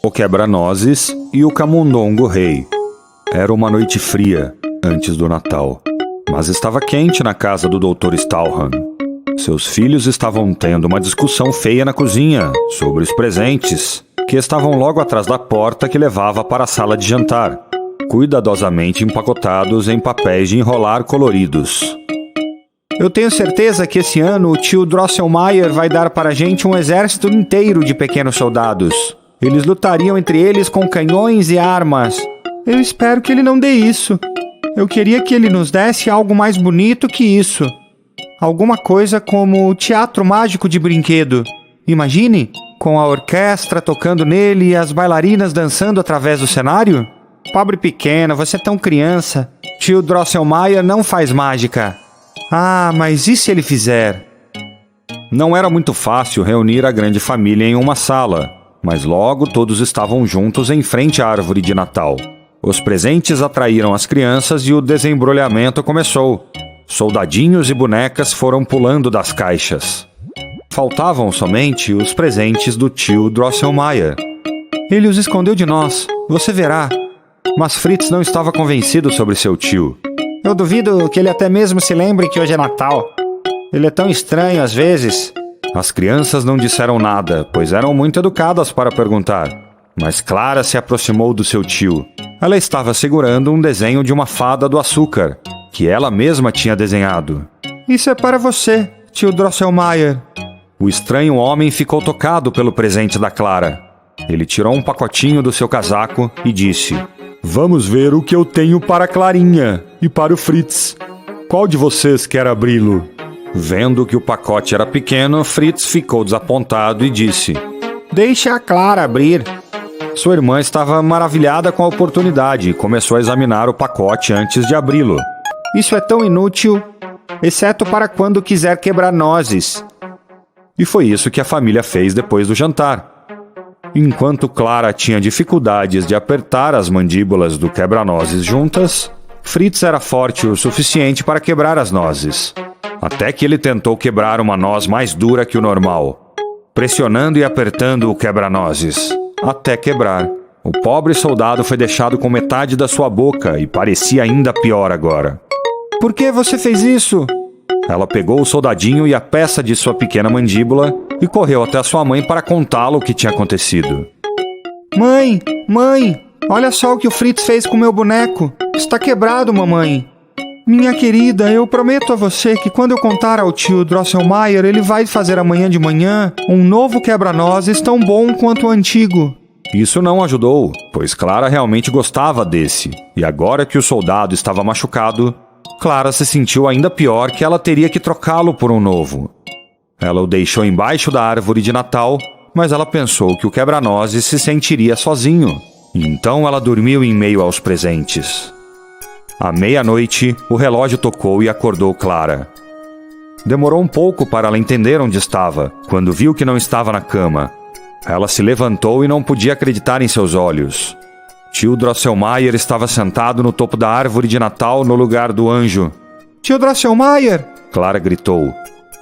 o Quebra-Nozes e o Camundongo Rei. Era uma noite fria, antes do Natal, mas estava quente na casa do Dr. Stallhan. Seus filhos estavam tendo uma discussão feia na cozinha sobre os presentes, que estavam logo atrás da porta que levava para a sala de jantar, cuidadosamente empacotados em papéis de enrolar coloridos. Eu tenho certeza que esse ano o tio Drosselmayer vai dar para a gente um exército inteiro de pequenos soldados. Eles lutariam entre eles com canhões e armas. Eu espero que ele não dê isso. Eu queria que ele nos desse algo mais bonito que isso. Alguma coisa como o teatro mágico de brinquedo. Imagine, com a orquestra tocando nele e as bailarinas dançando através do cenário. Pobre pequeno, você é tão criança. Tio Drosselmayer não faz mágica. Ah, mas e se ele fizer? Não era muito fácil reunir a grande família em uma sala, mas logo todos estavam juntos em frente à árvore de Natal. Os presentes atraíram as crianças e o desembrulhamento começou. Soldadinhos e bonecas foram pulando das caixas. Faltavam somente os presentes do tio Drosselmayer. Ele os escondeu de nós, você verá. Mas Fritz não estava convencido sobre seu tio. Eu duvido que ele até mesmo se lembre que hoje é Natal. Ele é tão estranho às vezes. As crianças não disseram nada, pois eram muito educadas para perguntar. Mas Clara se aproximou do seu tio. Ela estava segurando um desenho de uma fada do açúcar, que ela mesma tinha desenhado. Isso é para você, tio Drosselmayer. O estranho homem ficou tocado pelo presente da Clara. Ele tirou um pacotinho do seu casaco e disse: Vamos ver o que eu tenho para a Clarinha e para o Fritz. Qual de vocês quer abri-lo? Vendo que o pacote era pequeno, Fritz ficou desapontado e disse: Deixe a Clara abrir. Sua irmã estava maravilhada com a oportunidade e começou a examinar o pacote antes de abri-lo. Isso é tão inútil, exceto para quando quiser quebrar nozes. E foi isso que a família fez depois do jantar. Enquanto Clara tinha dificuldades de apertar as mandíbulas do quebra-nozes juntas, Fritz era forte o suficiente para quebrar as nozes. Até que ele tentou quebrar uma noz mais dura que o normal, pressionando e apertando o quebra-nozes, até quebrar. O pobre soldado foi deixado com metade da sua boca e parecia ainda pior agora. Por que você fez isso? Ela pegou o soldadinho e a peça de sua pequena mandíbula e correu até sua mãe para contá-lo o que tinha acontecido. Mãe, olha só o que o Fritz fez com meu boneco. Está quebrado, mamãe. Minha querida, eu prometo a você que quando eu contar ao tio Drosselmayer, ele vai fazer amanhã de manhã um novo quebra-nozes tão bom quanto o antigo. Isso não ajudou, pois Clara realmente gostava desse. E agora que o soldado estava machucado, Clara se sentiu ainda pior que ela teria que trocá-lo por um novo. Ela o deixou embaixo da árvore de Natal, mas ela pensou que o quebra-nozes se sentiria sozinho. Então ela dormiu em meio aos presentes. À meia-noite, o relógio tocou e acordou Clara. Demorou um pouco para ela entender onde estava, quando viu que não estava na cama. Ela se levantou e não podia acreditar em seus olhos. Tio Drosselmayer estava sentado no topo da árvore de Natal no lugar do anjo. Tio Drosselmayer! Clara gritou,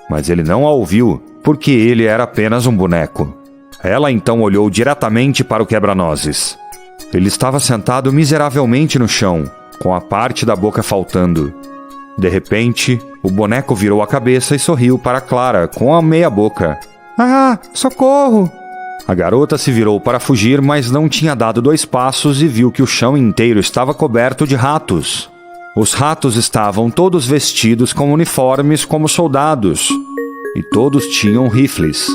mas ele não a ouviu, porque ele era apenas um boneco. Ela então olhou diretamente para o quebra-nozes. Ele estava sentado miseravelmente no chão, com a parte da boca faltando. De repente, o boneco virou a cabeça e sorriu para Clara com a meia boca. Ah, socorro! A garota se virou para fugir, mas não tinha dado 2 passos e viu que o chão inteiro estava coberto de ratos. Os ratos estavam todos vestidos com uniformes como soldados, e todos tinham rifles.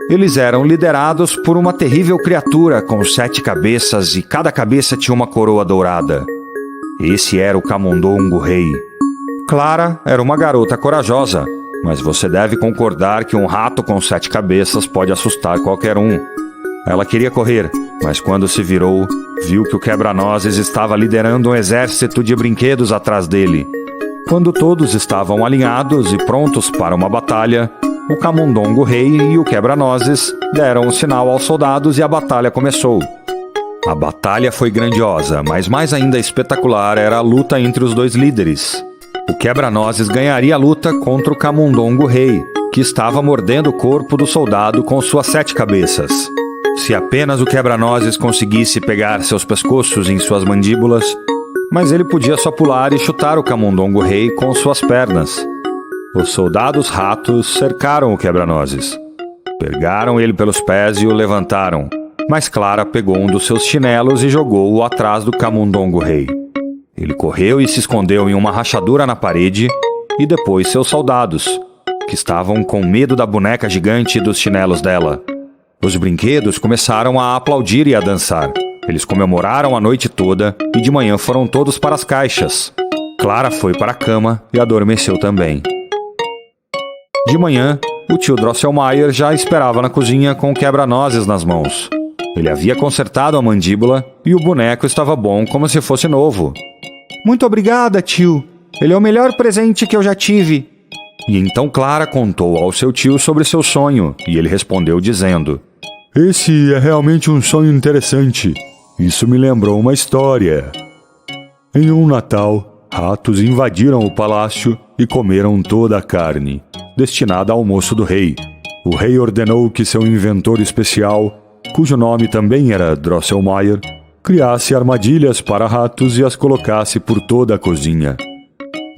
Eles eram liderados por uma terrível criatura com 7 cabeças e cada cabeça tinha uma coroa dourada. Esse era o Camundongo Rei. Clara era uma garota corajosa, mas você deve concordar que um rato com 7 cabeças pode assustar qualquer um. Ela queria correr, mas quando se virou, viu que o quebra-nozes estava liderando um exército de brinquedos atrás dele. Quando todos estavam alinhados e prontos para uma batalha, o Camundongo Rei e o quebra-nozes deram um sinal aos soldados e a batalha começou. A batalha foi grandiosa, mas mais ainda espetacular era a luta entre os 2 líderes. O quebra-nozes ganharia a luta contra o Camundongo Rei, que estava mordendo o corpo do soldado com suas 7 cabeças. Se apenas o quebra-nozes conseguisse pegar seus pescoços em suas mandíbulas, mas ele podia só pular e chutar o camundongo rei com suas pernas. Os soldados ratos cercaram o quebra-nozes. Pegaram ele pelos pés e o levantaram, mas Clara pegou um dos seus chinelos e jogou-o atrás do camundongo rei. Ele correu e se escondeu em uma rachadura na parede, e depois seus soldados, que estavam com medo da boneca gigante e dos chinelos dela. Os brinquedos começaram a aplaudir e a dançar. Eles comemoraram a noite toda e de manhã foram todos para as caixas. Clara foi para a cama e adormeceu também. De manhã, o tio Drosselmayer já esperava na cozinha com o quebra-nozes nas mãos. Ele havia consertado a mandíbula e o boneco estava bom como se fosse novo. Muito obrigada, tio. Ele é o melhor presente que eu já tive. E então Clara contou ao seu tio sobre seu sonho, e ele respondeu dizendo: Esse é realmente um sonho interessante. Isso me lembrou uma história. Em um Natal, ratos invadiram o palácio e comeram toda a carne, destinada ao almoço do rei. O rei ordenou que seu inventor especial, cujo nome também era Drosselmayer, criasse armadilhas para ratos e as colocasse por toda a cozinha.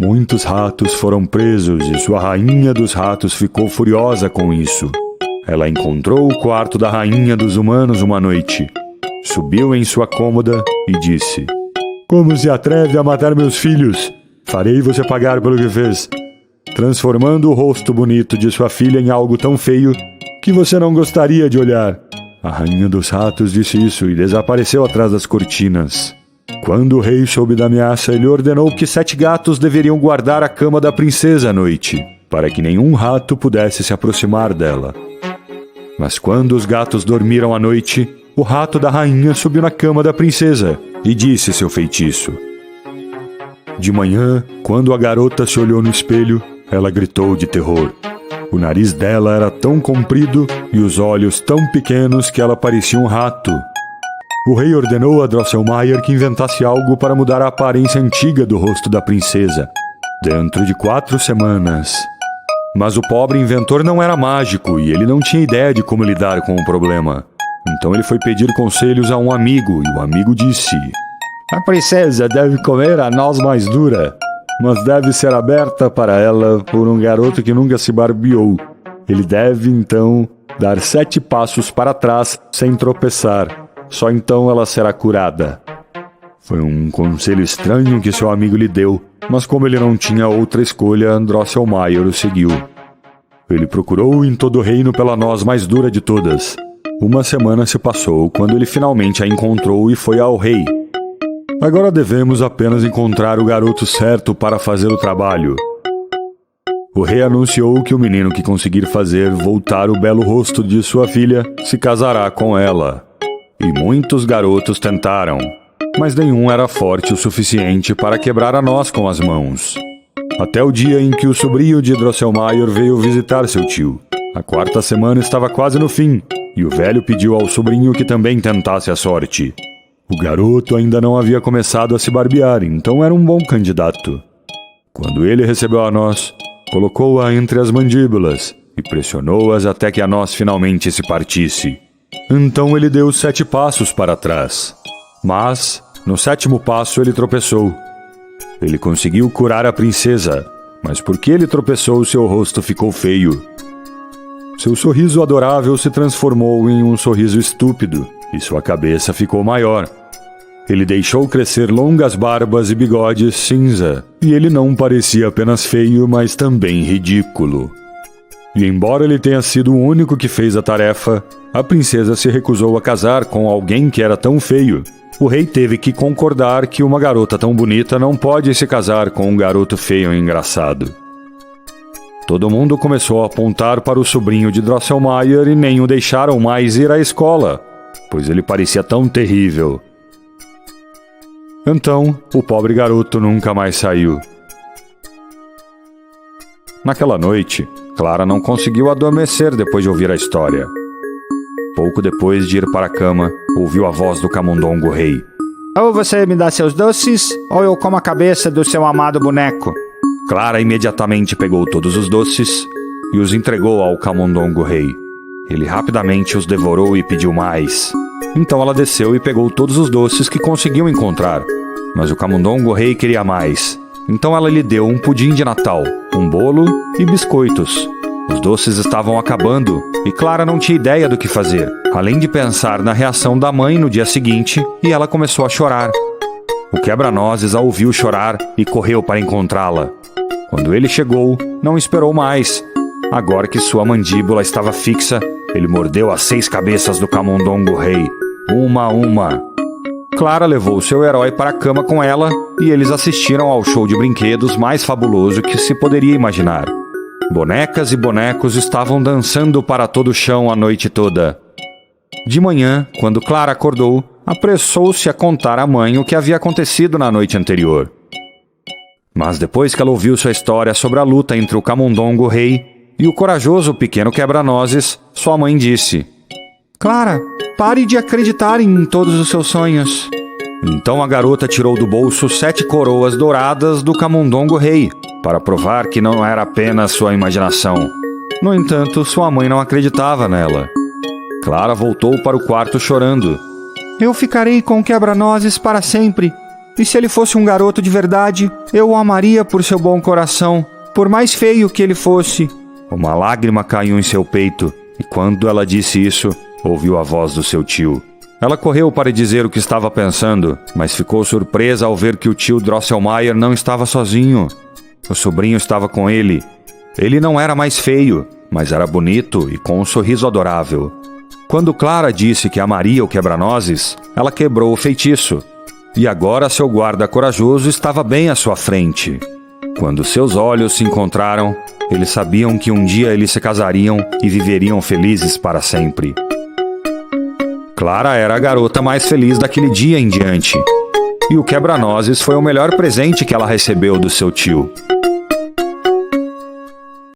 Muitos ratos foram presos e sua rainha dos ratos ficou furiosa com isso. Ela encontrou o quarto da rainha dos humanos uma noite. Subiu em sua cômoda e disse: Como se atreve a matar meus filhos? Farei você pagar pelo que fez. Transformando o rosto bonito de sua filha em algo tão feio que você não gostaria de olhar. A rainha dos ratos disse isso e desapareceu atrás das cortinas. Quando o rei soube da ameaça, ele ordenou que 7 gatos deveriam guardar a cama da princesa à noite, para que nenhum rato pudesse se aproximar dela. Mas quando os gatos dormiram à noite, o rato da rainha subiu na cama da princesa e disse seu feitiço. De manhã, quando a garota se olhou no espelho, ela gritou de terror. O nariz dela era tão comprido e os olhos tão pequenos que ela parecia um rato. O rei ordenou a Drosselmayer que inventasse algo para mudar a aparência antiga do rosto da princesa, dentro de 4 semanas. Mas o pobre inventor não era mágico e ele não tinha ideia de como lidar com o problema. Então ele foi pedir conselhos a um amigo e o amigo disse: A princesa deve comer a noz mais dura, mas deve ser aberta para ela por um garoto que nunca se barbeou. Ele deve, então, dar 7 passos para trás sem tropeçar. Só então ela será curada. Foi um conselho estranho que seu amigo lhe deu, mas como ele não tinha outra escolha, Drosselmayer o seguiu. Ele procurou em todo o reino pela noz mais dura de todas. 1 semana se passou quando ele finalmente a encontrou e foi ao rei. Agora devemos apenas encontrar o garoto certo para fazer o trabalho. O rei anunciou que o menino que conseguir fazer voltar o belo rosto de sua filha se casará com ela. E muitos garotos tentaram, mas nenhum era forte o suficiente para quebrar a noz com as mãos. Até o dia em que o sobrinho de Drosselmayer veio visitar seu tio. A 4ª semana estava quase no fim, e o velho pediu ao sobrinho que também tentasse a sorte. O garoto ainda não havia começado a se barbear, então era um bom candidato. Quando ele recebeu a noz, colocou-a entre as mandíbulas e pressionou-as até que a noz finalmente se partisse. Então ele deu 7 passos para trás. Mas, no 7º passo, ele tropeçou. Ele conseguiu curar a princesa, mas porque ele tropeçou, seu rosto ficou feio. Seu sorriso adorável se transformou em um sorriso estúpido, e sua cabeça ficou maior. Ele deixou crescer longas barbas e bigodes cinza, e ele não parecia apenas feio, mas também ridículo. E embora ele tenha sido o único que fez a tarefa, a princesa se recusou a casar com alguém que era tão feio. O rei teve que concordar que uma garota tão bonita não pode se casar com um garoto feio e engraçado. Todo mundo começou a apontar para o sobrinho de Drosselmayer e nem o deixaram mais ir à escola, pois ele parecia tão terrível. Então, o pobre garoto nunca mais saiu. Naquela noite, Clara não conseguiu adormecer depois de ouvir a história. Pouco depois de ir para a cama, ouviu a voz do camundongo rei. Ou você me dá seus doces, ou eu como a cabeça do seu amado boneco. Clara imediatamente pegou todos os doces e os entregou ao camundongo rei. Ele rapidamente os devorou e pediu mais. Então ela desceu e pegou todos os doces que conseguiu encontrar. Mas o camundongo rei queria mais. Então ela lhe deu um pudim de Natal, um bolo e biscoitos. Os doces estavam acabando e Clara não tinha ideia do que fazer, além de pensar na reação da mãe no dia seguinte, e ela começou a chorar. O quebra-nozes a ouviu chorar e correu para encontrá-la. Quando ele chegou, não esperou mais. Agora que sua mandíbula estava fixa, ele mordeu as 6 cabeças do camundongo rei, uma a uma. Clara levou seu herói para a cama com ela e eles assistiram ao show de brinquedos mais fabuloso que se poderia imaginar. Bonecas e bonecos estavam dançando para todo o chão a noite toda. De manhã, quando Clara acordou, apressou-se a contar à mãe o que havia acontecido na noite anterior. Mas depois que ela ouviu sua história sobre a luta entre o camundongo rei e o corajoso pequeno quebra-nozes, sua mãe disse: Clara, pare de acreditar em todos os seus sonhos. Então a garota tirou do bolso 7 coroas douradas do camundongo rei, para provar que não era apenas sua imaginação. No entanto, sua mãe não acreditava nela. Clara voltou para o quarto chorando. Eu ficarei com o quebra-nozes para sempre. E se ele fosse um garoto de verdade, eu o amaria por seu bom coração, por mais feio que ele fosse. Uma lágrima caiu em seu peito, e quando ela disse isso, ouviu a voz do seu tio. Ela correu para dizer o que estava pensando, mas ficou surpresa ao ver que o tio Drosselmayer não estava sozinho. O sobrinho estava com ele. Ele não era mais feio, mas era bonito e com um sorriso adorável. Quando Clara disse que amaria o quebra-nozes, ela quebrou o feitiço. E agora seu guarda corajoso estava bem à sua frente. Quando seus olhos se encontraram, eles sabiam que um dia eles se casariam e viveriam felizes para sempre. Clara era a garota mais feliz daquele dia em diante. E o quebra-nozes foi o melhor presente que ela recebeu do seu tio.